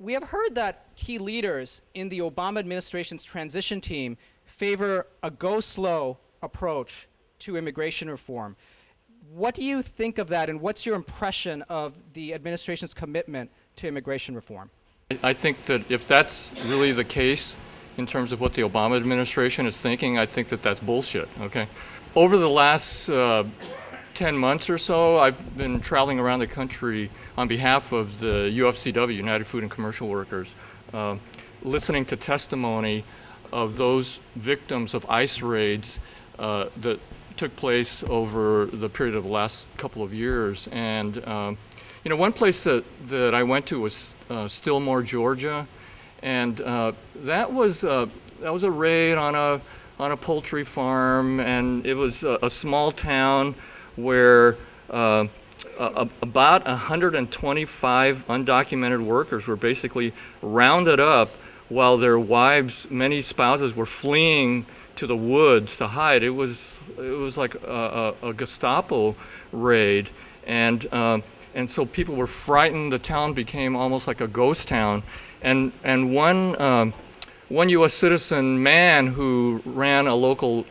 We have heard that key leaders in the Obama administration's transition team favor a go slow approach to immigration reform. What do you think of that, and what's your impression of the administration's commitment to immigration reform? I think that if that's really the case in terms of what the Obama administration is thinking, I think that that's bullshit, okay? Over the last 10 months or so, I've been traveling around the country on behalf of the UFCW, United Food and Commercial Workers, listening to testimony of those victims of ICE raids that took place over the period of the last couple of years. And you know, one place that I went to was Stillmore, Georgia, and that was a raid on a poultry farm, and it was a small town where about 125 undocumented workers were basically rounded up while their wives, many spouses, were fleeing to the woods to hide. It was like a Gestapo raid, and so people were frightened. The town became almost like a ghost town, and one U.S. citizen man who ran a local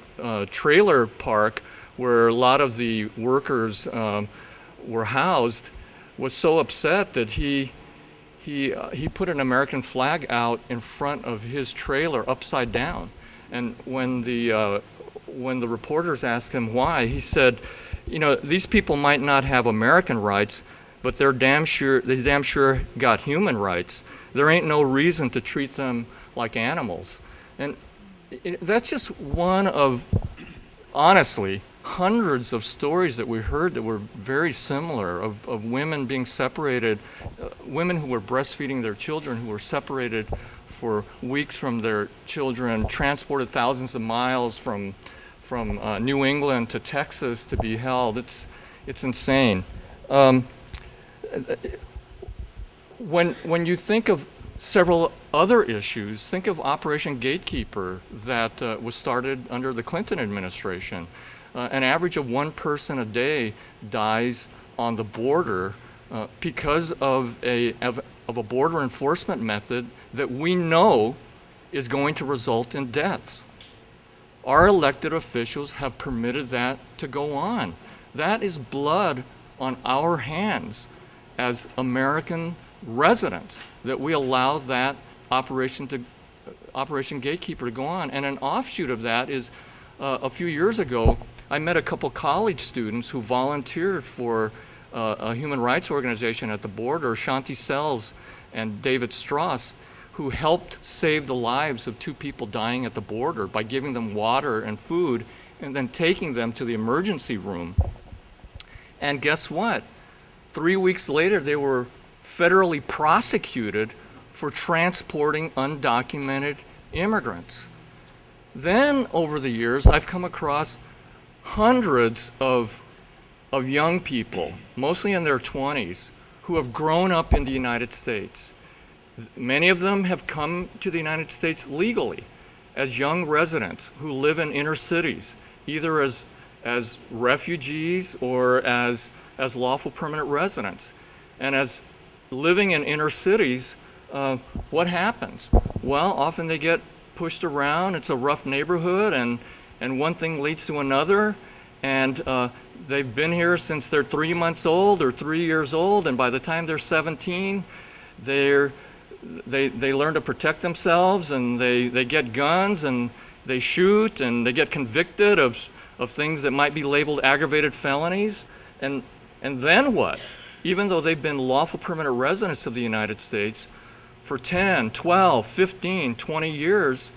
trailer park where a lot of the workers were housed was so upset that he put an American flag out in front of his trailer upside down. And when the reporters asked him why, he said, you know, these people might not have American rights, but they damn sure got human rights. There ain't no reason to treat them like animals. And that's just one of, honestly, hundreds of stories that we heard that were very similar of women being separated, women who were breastfeeding their children who were separated for weeks from their children, transported thousands of miles from New England to Texas to be held. It's insane. When you think of several other issues, think of Operation Gatekeeper that was started under the Clinton administration. An average of one person a day dies on the border because of a border enforcement method that we know is going to result in deaths. Our elected officials have permitted that to go on. That is blood on our hands as American residents, that we allow that Operation Gatekeeper to go on. And an offshoot of that is a few years ago, I met a couple college students who volunteered for a human rights organization at the border, Shanti Sells and David Strauss, who helped save the lives of two people dying at the border by giving them water and food and then taking them to the emergency room. And guess what? 3 weeks later, they were federally prosecuted for transporting undocumented immigrants. Then, over the years, I've come across hundreds of young people, mostly in their 20s, who have grown up in the United States. Many of them have come to the United States legally as young residents who live in inner cities, either as refugees or as lawful permanent residents. And as living in inner cities, what happens? Well, often they get pushed around. It's a rough neighborhood, and one thing leads to another, and they've been here since they're 3 months old or 3 years old, and by the time they're 17, they learn to protect themselves, and they get guns, and they shoot, and they get convicted of things that might be labeled aggravated felonies, and then what? Even though they've been lawful permanent residents of the United States for 10, 12, 15, 20 years,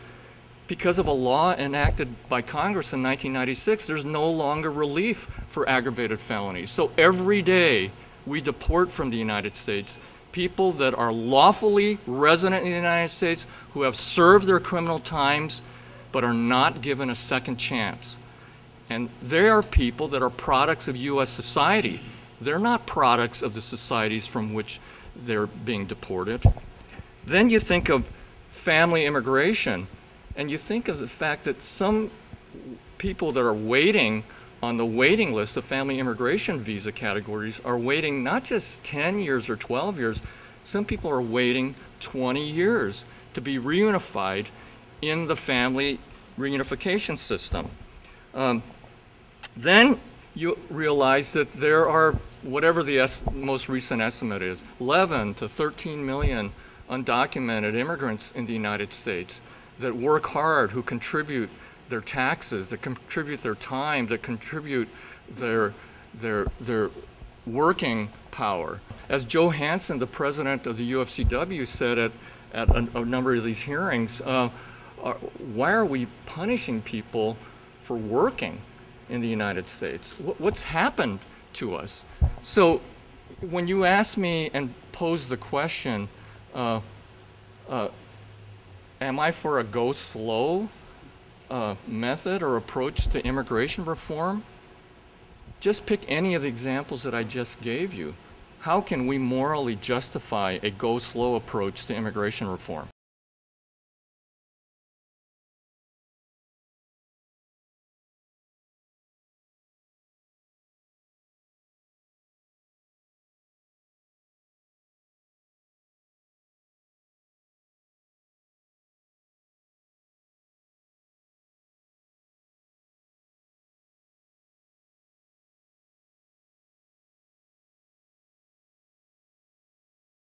because of a law enacted by Congress in 1996, there's no longer relief for aggravated felonies. So every day we deport from the United States people that are lawfully resident in the United States who have served their criminal times but are not given a second chance. And they are people that are products of U.S. society. They're not products of the societies from which they're being deported. Then you think of family immigration, and you think of the fact that some people that are waiting on the waiting list of family immigration visa categories are waiting not just 10 years or 12 years, Some people are waiting 20 years to be reunified in the family reunification system. Then you realize that there are, whatever the most recent estimate is, 11 to 13 million undocumented immigrants in the United States that work hard, who contribute their taxes, that contribute their time, that contribute their working power. As Joe Hansen, the president of the UFCW, said at a number of these hearings, why are we punishing people for working in the United States? What's happened to us? So when you ask me and pose the question, am I for a go slow method or approach to immigration reform? Just pick any of the examples that I just gave you. How can we morally justify a go slow approach to immigration reform?